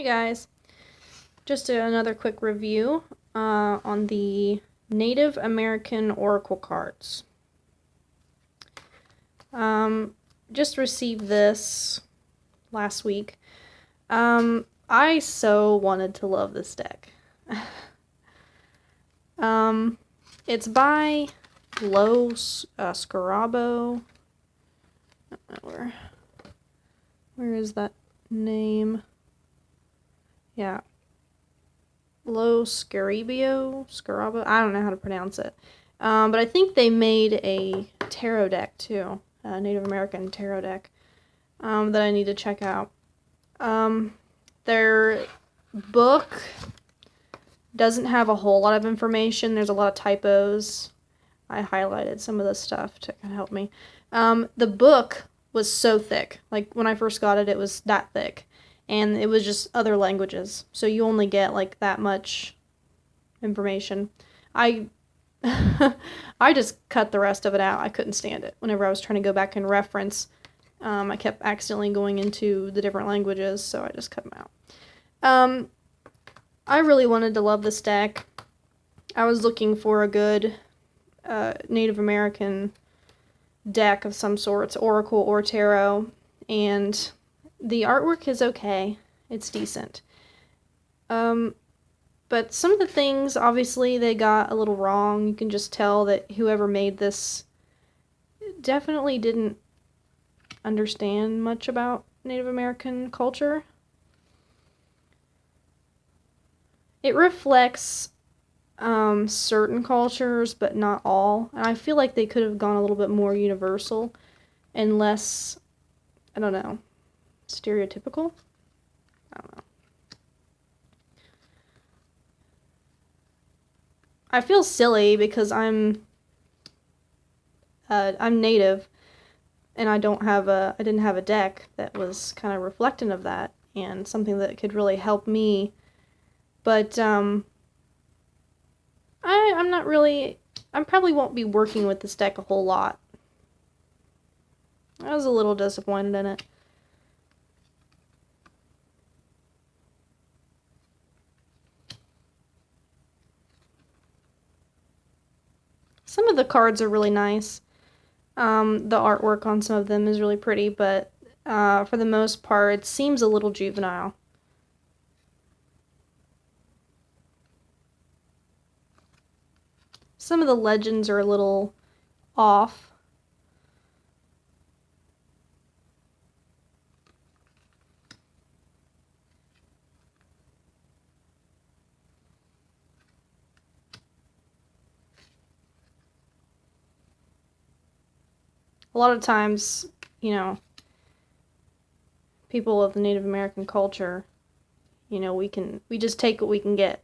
Hi guys, just another quick review on the Native American Oracle cards. Just received this last week. I so wanted to love this deck. It's by Los Scarabo. Where is that name? Yeah. Scarabo? I don't know how to pronounce it. But I think they made a tarot deck too. A Native American tarot deck. That I need to check out. Their book doesn't have a whole lot of information. There's a lot of typos. I highlighted some of the stuff to kind of help me. The book was so thick. Like, when I first got it, it was that thick. And it was just other languages. So you only get, like, that much information. I just cut the rest of it out. I couldn't stand it. Whenever I was trying to go back and reference, I kept accidentally going into the different languages, so I just cut them out. I really wanted to love this deck. I was looking for a good Native American deck of some sorts, Oracle or Tarot, and the artwork is okay. It's decent. But some of the things, obviously, they got a little wrong. You can just tell that whoever made this definitely didn't understand much about Native American culture. It reflects certain cultures, but not all. And I feel like they could have gone a little bit more universal and less, I don't know, stereotypical? I don't know. I feel silly because I'm Native, and I didn't have a deck that was kind of reflective of that and something that could really help me. But I probably won't be working with this deck a whole lot. I was a little disappointed in it. Some of the cards are really nice. The artwork on some of them is really pretty, but for the most part, it seems a little juvenile. Some of the legends are a little off. A lot of times, you know, people of the Native American culture, you know, we just take what we can get.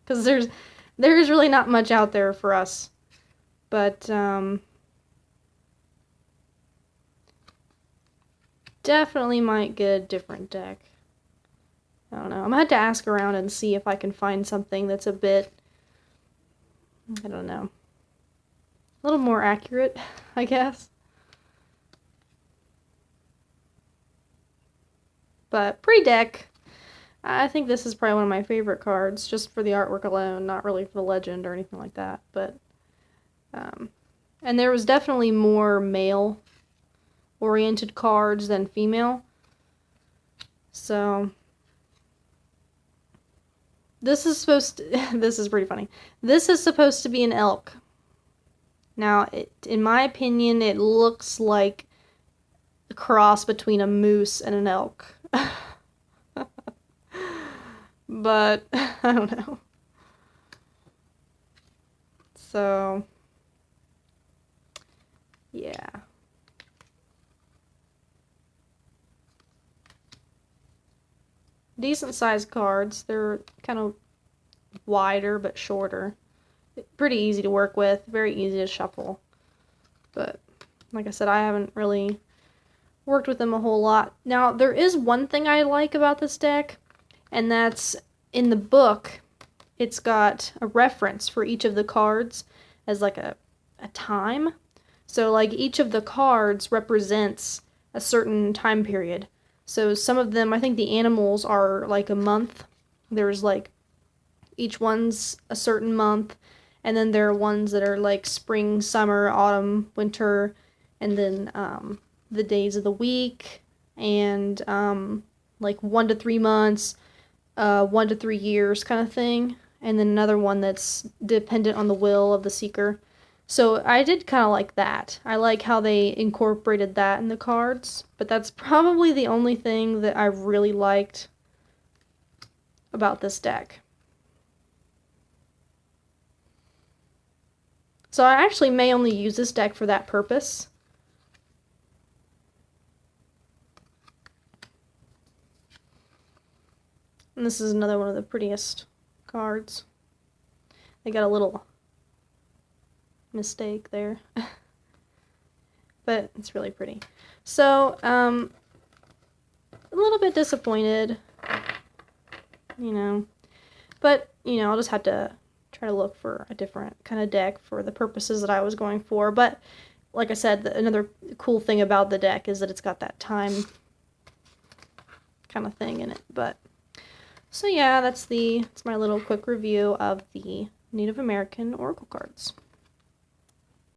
Because there's really not much out there for us. But definitely might get a different deck. I don't know. I'm gonna have to ask around and see if I can find something that's a bit, I don't know, a little more accurate, I guess. But pretty deck. I think this is probably one of my favorite cards, just for the artwork alone, not really for the legend or anything like that. But and there was definitely more male-oriented cards than female. So this is supposed to, this is pretty funny. This is supposed to be an elk. Now, in my opinion, it looks like a cross between a moose and an elk. But I don't know. So yeah. Decent sized cards. They're kind of wider but shorter. Pretty easy to work with, very easy to shuffle. But like I said, I haven't really worked with them a whole lot. Now, there is one thing I like about this deck, and that's in the book, it's got a reference for each of the cards as like a time. So like each of the cards represents a certain time period. So some of them, I think the animals are like a month. There's like, each one's a certain month. And then there are ones that are like spring, summer, autumn, winter, and then the days of the week, and like 1 to 3 months, 1 to 3 years kind of thing. And then another one that's dependent on the will of the seeker. So I did kind of like that. I like how they incorporated that in the cards, but that's probably the only thing that I really liked about this deck. So I actually may only use this deck for that purpose. And this is another one of the prettiest cards. They got a little mistake there. But it's really pretty. So, a little bit disappointed, you know. But, you know, I'll just have to try to look for a different kind of deck for the purposes that I was going for. But, like I said, another cool thing about the deck is that it's got that time kind of thing in it. But, so yeah, that's my little quick review of the Native American Oracle cards.